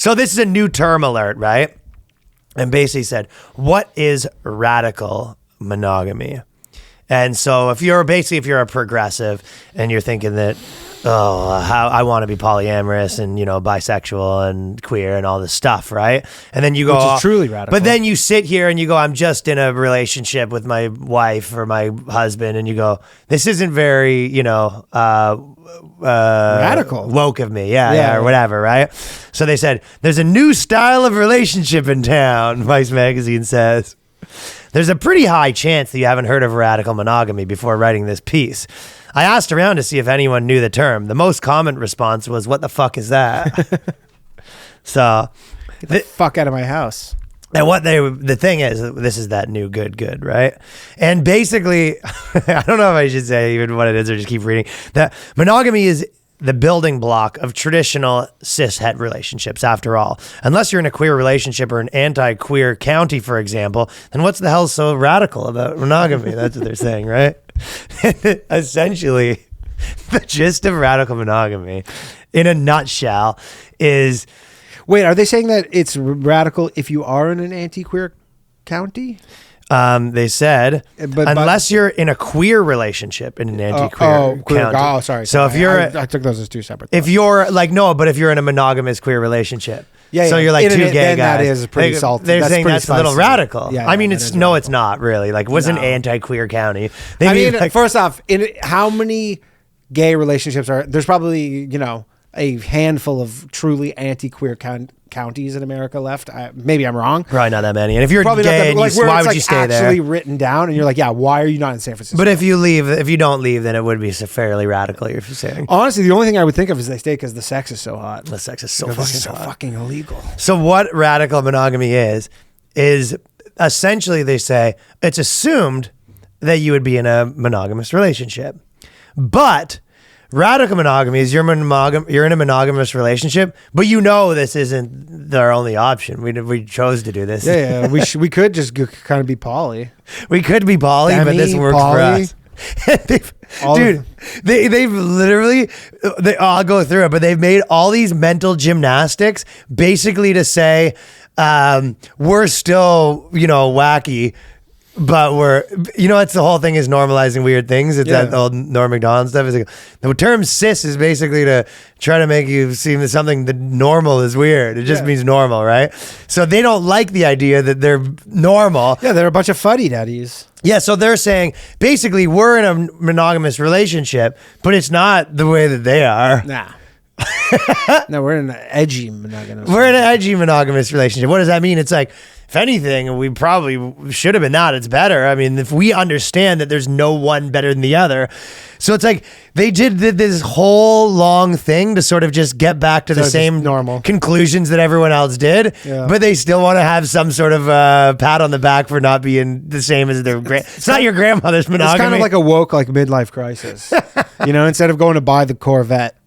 So this is a new term alert, right? And basically said, what is radical monogamy? And so if you're a progressive and you're thinking that, how I want to be polyamorous and, bisexual and queer and all this stuff, right? And then you go, which is truly radical. But then you sit here and you go, I'm just in a relationship with my wife or my husband, and you go, this isn't very, radical, woke of me, or whatever, right? So they said, there's a new style of relationship in town, Vice Magazine says. There's a pretty high chance that you haven't heard of radical monogamy before writing this piece. I asked around to see if anyone knew the term. The most common response was, what the fuck is that? So, get the fuck out of my house. And the thing is, this is that new good, right? And basically, I don't know if I should say even what it is or just keep reading. That monogamy is the building block of traditional cis-het relationships, after all. Unless you're in a queer relationship or an anti-queer county, for example, then what's the hell so radical about monogamy? That's what they're saying, right? Essentially, the gist of radical monogamy, in a nutshell, is... Wait, are they saying that it's radical if you are in an anti-queer county? They said, unless you're in a queer relationship in an anti-queer county. Oh, sorry. So if you're... I took those as two separate thoughts. If you're but if you're in a monogamous queer relationship. So you're like two gay guys. That is pretty salty. They're saying that's a little radical. Yeah, I mean, it's not really. Like, what's an anti-queer county? First off, how many gay relationships are... There's probably, a handful of truly anti-queer counties in America left. Maybe I'm wrong. Probably not that many. And if you're probably gay, why would you stay there? Actually written down, and you're like, why are you not in San Francisco? But if you don't leave, then it would be fairly radical. You're saying. Honestly, the only thing I would think of is they stay because the sex is so hot. The sex is so fucking illegal. So what radical monogamy is essentially they say it's assumed that you would be in a monogamous relationship, but radical monogamy is you're in a monogamous relationship, but this isn't their only option. We chose to do this. Yeah. We could just kind of be poly. We could be poly, but this works for us. They've literally, I'll go through it, but they've made all these mental gymnastics basically to say we're still, wacky. But it's the whole thing is normalizing weird things. It's that old Norm Macdonald stuff. It's like, the term cis is basically to try to make you seem that something that normal is weird. It just means normal, right? So they don't like the idea that they're normal. Yeah, they're a bunch of fuddy duddies. Yeah, so they're saying basically we're in a monogamous relationship, but it's not the way that they are. Nah. No, we're in an edgy monogamous. We're in an edgy monogamous relationship. What does that mean? It's like, if anything, we probably should have been that. It's better. I mean, if we understand that there's no one better than the other. So it's like they did this whole long thing to sort of just get back to the same normal conclusions that everyone else did. Yeah. But they still want to have some sort of pat on the back for not being the same as their It's not your grandmother's monogamy. It's kind of like a woke midlife crisis. Instead of going to buy the Corvette,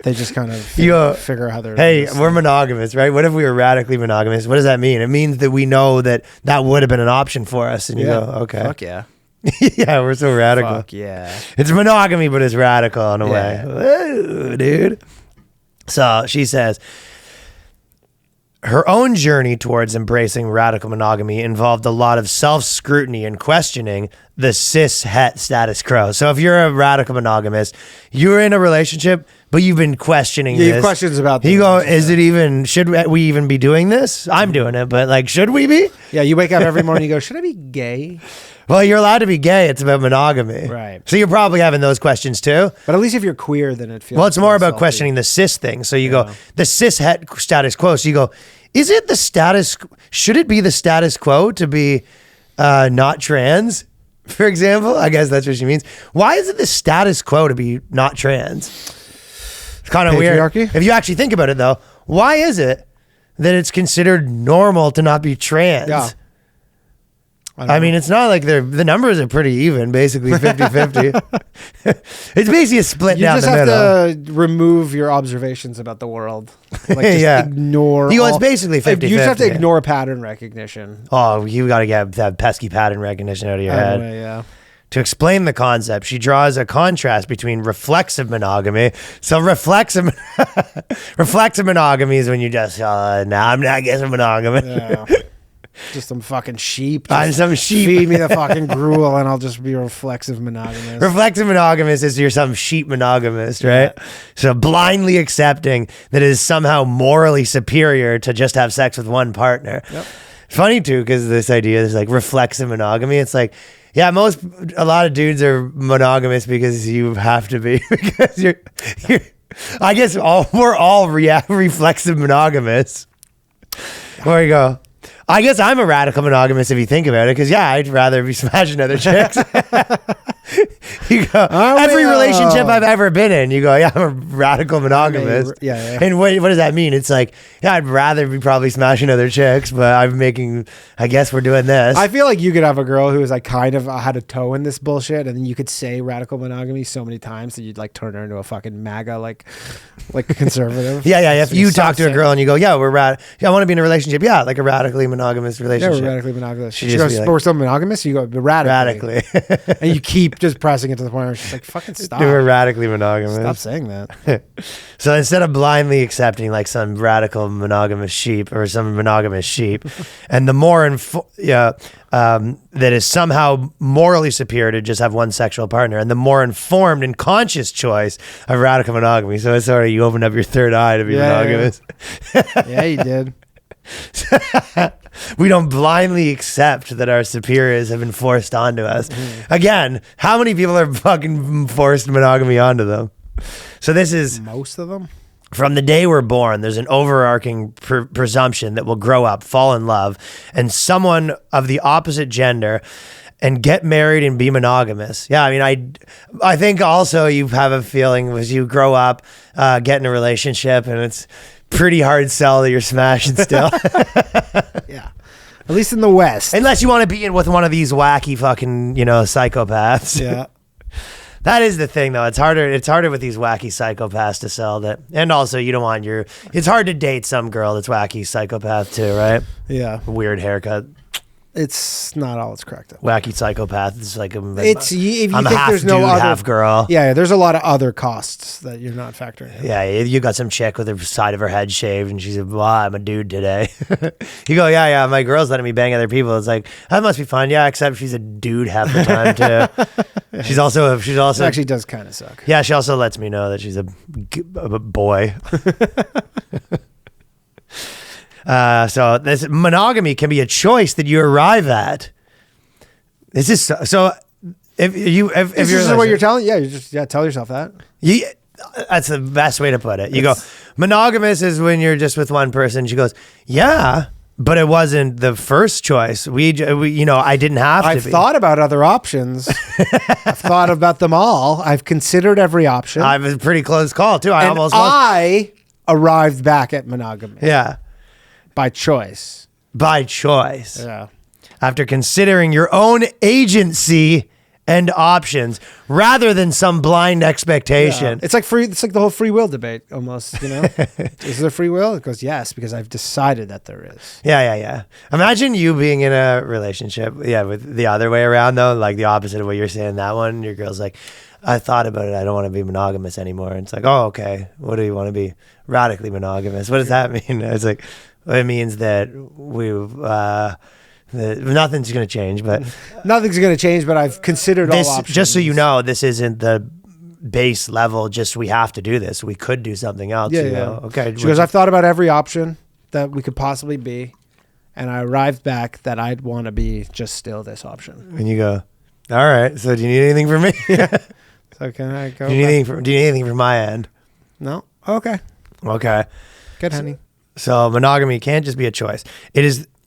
they just kind of figure out how they're... Hey, we're monogamous, right? What if we were radically monogamous? What does that mean? It means that we know that would have been an option for us. And you go, okay. Fuck yeah. Yeah, we're so radical. Fuck yeah. It's monogamy, but it's radical in a way. Woo, dude. So she says, her own journey towards embracing radical monogamy involved a lot of self-scrutiny and questioning the cis-het status quo. So if you're a radical monogamist, you're in a relationship, but you've been questioning this. You have questions about this. You go, should we even be doing this? I'm doing it, but should we be? Yeah, you wake up every morning and you go, should I be gay? Well, you're allowed to be gay. It's about monogamy. Right. So you're probably having those questions too. But at least if you're queer, then it feels... Well, it's more about questioning the cis thing. So you go, the cis-het status quo. So you go, should it be the status quo to be not trans, for example? I guess that's what she means. Why is it the status quo to be not trans? It's kind of weird. If you actually think about it, though, why is it that it's considered normal to not be trans? Yeah. I mean, it's not like the numbers are pretty even, basically 50-50. It's basically a split down the middle. You just have to remove your observations about the world. Ignore. It's basically 50-50. You just have to ignore pattern recognition. Oh, you got to get that pesky pattern recognition out of your head. Yeah. To explain the concept, she draws a contrast between reflexive monogamy. So reflexive monogamy is when you just, I guess I'm monogamous. Yeah. Just some fucking sheep. I'm some sheep. Feed me the fucking gruel and I'll just be reflexive monogamous. Reflexive monogamous is you're some sheep monogamist, right? Yeah. So blindly accepting that it is somehow morally superior to just have sex with one partner. Yep. Funny too, because this idea is like reflexive monogamy. It's like, yeah, a lot of dudes are monogamous because you have to be, because you're I guess we're all reflexive monogamous. Where you go? I guess I'm a radical monogamist if you think about it, because I'd rather be smashing other chicks. You go, every relationship I've ever been in, you go, I'm a radical monogamist. Yeah. And what does that mean? It's like, I'd rather be probably smashing other chicks, but I guess we're doing this. I feel like you could have a girl who is like kind of had a toe in this bullshit, and then you could say radical monogamy so many times that you'd like turn her into a fucking MAGA like conservative. Yeah. If you talk to a girl and you go, I want to be in a relationship. Yeah, like a radically monogamous relationship. Yeah, we're radically monogamous. She goes, but we're still monogamous? You go, radically. And you keep just pressing it to the point where she's like, fucking stop. We're radically monogamous. Stop saying that. So instead of blindly accepting like some radical monogamous sheep or some monogamous sheep, and the more that is somehow morally superior to just have one sexual partner, and the more informed and conscious choice of radical monogamy. So it's sort of, you opened up your third eye to be monogamous. Yeah, you did. We don't blindly accept that our superiors have been forced onto us. Mm-hmm. Again, how many people are fucking forced monogamy onto them? So this is... Most of them? From the day we're born, there's an overarching presumption that we'll grow up, fall in love, and someone of the opposite gender, and get married and be monogamous. Yeah, I mean, I think also you have a feeling as you grow up, get in a relationship, and it's pretty hard sell that you're smashing still. Yeah. At least in the West. Unless you want to be in with one of these wacky fucking, psychopaths. Yeah. That is the thing, though. It's harder with these wacky psychopaths to sell that. And also, you don't want it's hard to date some girl that's wacky psychopath too, right? Yeah. Weird haircut. It's not all it's cracked up. Wacky psychopath. It's like if you I'm think half there's dude, no other, half girl. Yeah, there's a lot of other costs that you're not factoring in. Yeah, you got some chick with the side of her head shaved, and she's like, "Well, I'm a dude today." You go, yeah, my girl's letting me bang other people. It's like, that must be fun. Yeah, except she's a dude half the time too. She's also it actually does kind of suck. Yeah, she also lets me know that she's a boy. So this monogamy can be a choice that you arrive at. This is so. If this is what you're telling, you just tell yourself that. That's the best way to put it. You go, monogamous is when you're just with one person. She goes, yeah, but it wasn't the first choice. I didn't have to. I've thought about other options. I've thought about them all. I've considered every option. I was a pretty close call too. I arrived back at monogamy. Yeah. By choice. Yeah. After considering your own agency and options rather than some blind expectation. Yeah. It's like the whole free will debate almost, Is there free will? It goes, yes, because I've decided that there is. Yeah. Imagine you being in a relationship, with the other way around though, like the opposite of what you're saying, that one, your girl's like, I thought about it. I don't want to be monogamous anymore. And it's like, oh, okay. What do you want to be? Radically monogamous. What does that mean? It's like, it means that nothing's going to change, but nothing's going to change. But I've considered all options. Just so you know, this isn't the base level. Just we have to do this. We could do something else. Yeah. Okay. She goes, I've thought about every option that we could possibly be, and I arrived back that I'd want to be just still this option. And you go, all right. So do you need anything from me? So can I go? Do you need anything from my end? No. Okay. Good, honey. So monogamy can't just be a choice.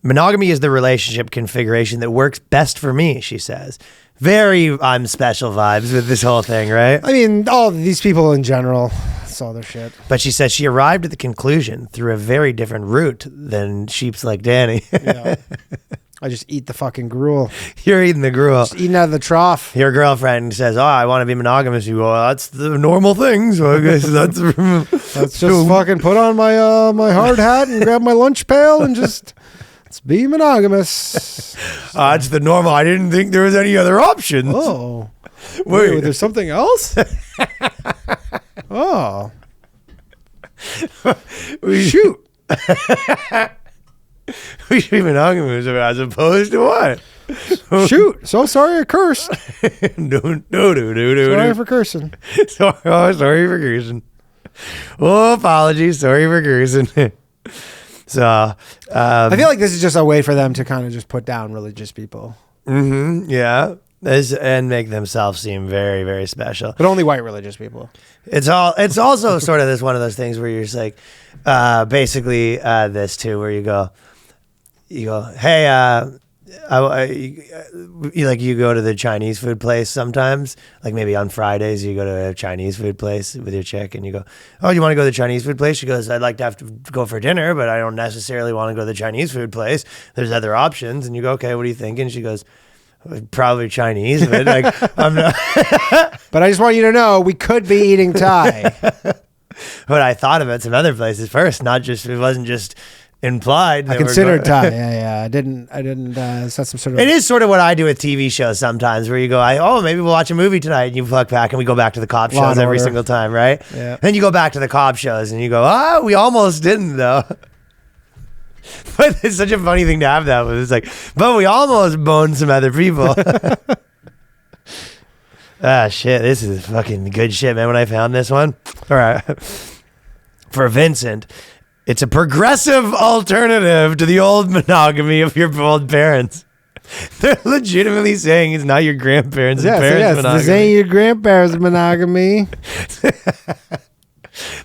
Monogamy is the relationship configuration that works best for me, she says. Very I'm special vibes with this whole thing, right? I mean, all these people in general, it's all their shit. But she says she arrived at the conclusion through a very different route than sheeps like Danny. Yeah. I just eat the fucking gruel. You're eating the gruel. Just eating out of the trough. Your girlfriend says, oh, I want to be monogamous. You go, that's the normal thing. So I guess let's just fucking put on my my hard hat and grab my lunch pail and just let's be monogamous. It's the normal. I didn't think there was any other options. Oh. Wait, there's something else? Oh. Shoot. We should be monogamous as opposed to what? Shoot. So sorry I cursed. No. Sorry for cursing. Sorry for cursing. Oh, apologies. Sorry for cursing. So, I feel like this is just a way for them to kind of just put down religious people. Yeah. And make themselves seem very, very special. But only white religious people. It's also sort of this one of those things where you're just like, basically this too, where you go, hey, you go to the Chinese food place sometimes, like maybe on Fridays you go to a Chinese food place with your chick and you go, oh, you want to go to the Chinese food place? She goes, I'd like to have to go for dinner, but I don't necessarily want to go to the Chinese food place. There's other options. And you go, okay, what do you think? And she goes, probably Chinese, but like I'm not. But I just want you to know we could be eating Thai. But I thought about some other places first, it wasn't just implied. I considered Thai. Yeah. I didn't set some sort of. It is sort of what I do with TV shows sometimes, where you go, maybe we'll watch a movie tonight, and you plug back, and we go back to the cop Law shows and every Order. single time, right? Yeah. Then you go back to the cop shows, and you go, we almost didn't though. But it's such a funny thing to have that with. It's like, but we almost boned some other people. Shit, this is fucking good shit, man. When I found this one, all right, for Vincent, it's a progressive alternative to the old monogamy of your old parents. They're legitimately saying it's not your grandparents' and parents' monogamy. This ain't your grandparents' monogamy.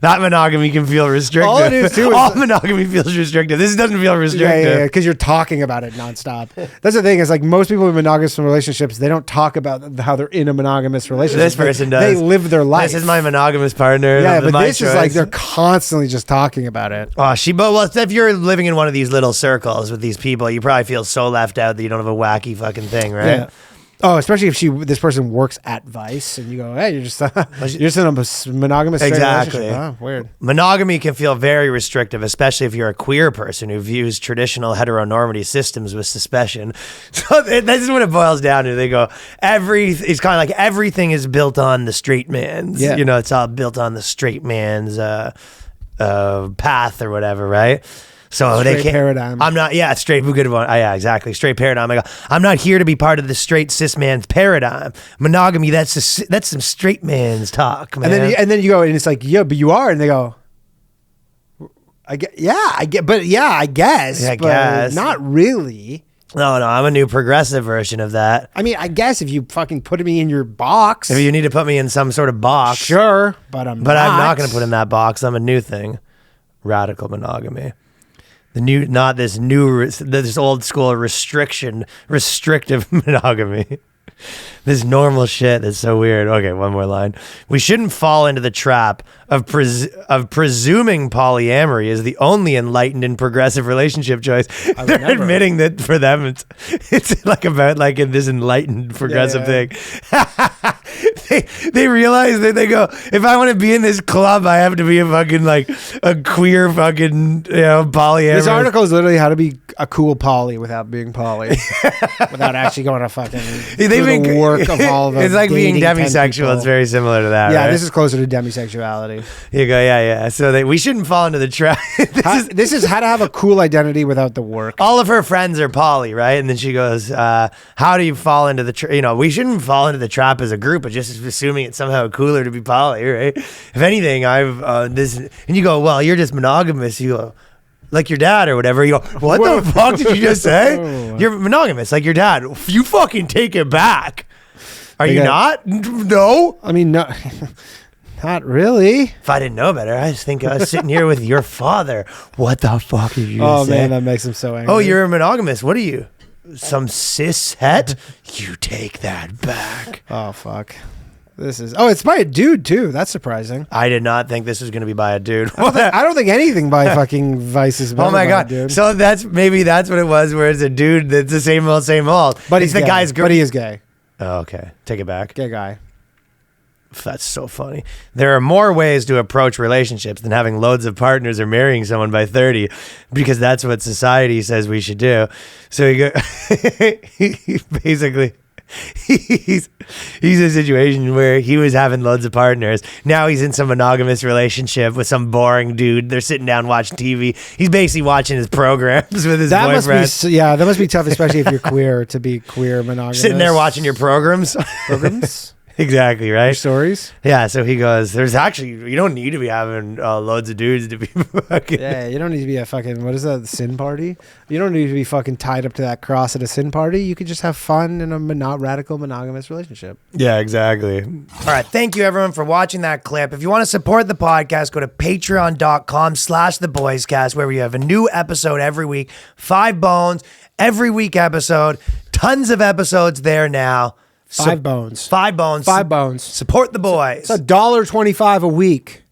That monogamy can feel restrictive. All it is, too, is all monogamy feels restrictive. This doesn't feel restrictive. Yeah, because you're talking about it nonstop. That's the thing. Is like most people in monogamous relationships, they don't talk about how they're in a monogamous relationship. This person does. They live their life. This is my monogamous partner. Yeah, but my this choice. is like they're constantly just talking about it. Oh, if you're living in one of these little circles with these people, you probably feel so left out that you don't have a wacky fucking thing, right? Yeah. Oh, especially if this person works at Vice, and you go, "Hey, you're just in a monogamous straight relationship." Oh, weird. Monogamy can feel very restrictive, especially if you're a queer person who views traditional heteronormity systems with suspicion. So this is what it boils down to. They go, it's kind of like everything is built on the straight man's. Yeah. It's all built on the straight man's path or whatever, right? So Straight they can't. paradigm. I'm not. Yeah, straight. Good one. Yeah, exactly. Straight paradigm. I go, I'm not here to be part of the straight cis man's paradigm. Monogamy. That's some straight man's talk, man. And then you go, and it's like, yeah, but you are, and they go, I guess. I guess. I but guess. not really. No, I'm a new progressive version of that. I mean, I guess if you fucking put me in your box, If you need to put me in some sort of box, sure, but I'm not going to put in that box. I'm a new thing. Radical monogamy. This old school restrictive monogamy. This normal shit that's so weird. Okay, one more line. We shouldn't fall into the trap of presuming polyamory is the only enlightened and progressive relationship choice. They're admitting that for them it's like about like in this enlightened progressive thing. They realize that they go, if I want to be in this club, I have to be a fucking like a queer fucking polyamorous. This article is literally how to be a cool poly without being poly, without actually going to fucking the work of all the. It's like being demisexual. It's very similar to that. Yeah, right? this is closer to demisexuality. You go, yeah. So we shouldn't fall into the trap. This is how to have a cool identity without the work. All of her friends are poly, right? And then she goes, "How do you fall into the trap? We shouldn't fall into the trap as a group, but just assuming it's somehow cooler to be poly, right? If anything, and you go, well, you're just monogamous. You go, like your dad or whatever. You go, what the fuck did you just say? You're monogamous, like your dad. You fucking take it back. Are you not? No. I mean, no. Not really. If I didn't know better, I just think I was sitting here with your father. What the fuck did you say? Oh, man, that makes him so angry. Oh, you're a monogamous. What are you? Some cis het? You take that back. Oh, fuck. It's by a dude, too. That's surprising. I did not think this was going to be by a dude. I don't think anything by fucking Vice is by oh, my God. Dude. So that's what it was, where it's a dude that's the same old. But he's the gay. guy's girl. But he is gay. Oh, okay. Take it back. Gay guy. That's so funny. There are more ways to approach relationships than having loads of partners or marrying someone by 30, because that's what society says we should do. So he basically, he's in a situation where he was having loads of partners. Now he's in some monogamous relationship with some boring dude. They're sitting down watching TV. He's basically watching his programs with his boyfriend. That must be tough, especially if you're queer, to be queer monogamous. Sitting there watching your programs. Exactly, right? Your stories? Yeah, so he goes, there's actually, you don't need to be having loads of dudes to be fucking... Yeah, you don't need to be a fucking, what is that, the sin party? You don't need to be fucking tied up to that cross at a sin party. You could just have fun in a radical monogamous relationship. Yeah, exactly. All right, thank you everyone for watching that clip. If you want to support the podcast, go to patreon.com/theboyscast, where we have a new episode every week. 5 bones, every week episode. Tons of episodes there now. 5 bones. 5 bones. 5 bones. Support the boys. It's $1.25 a week.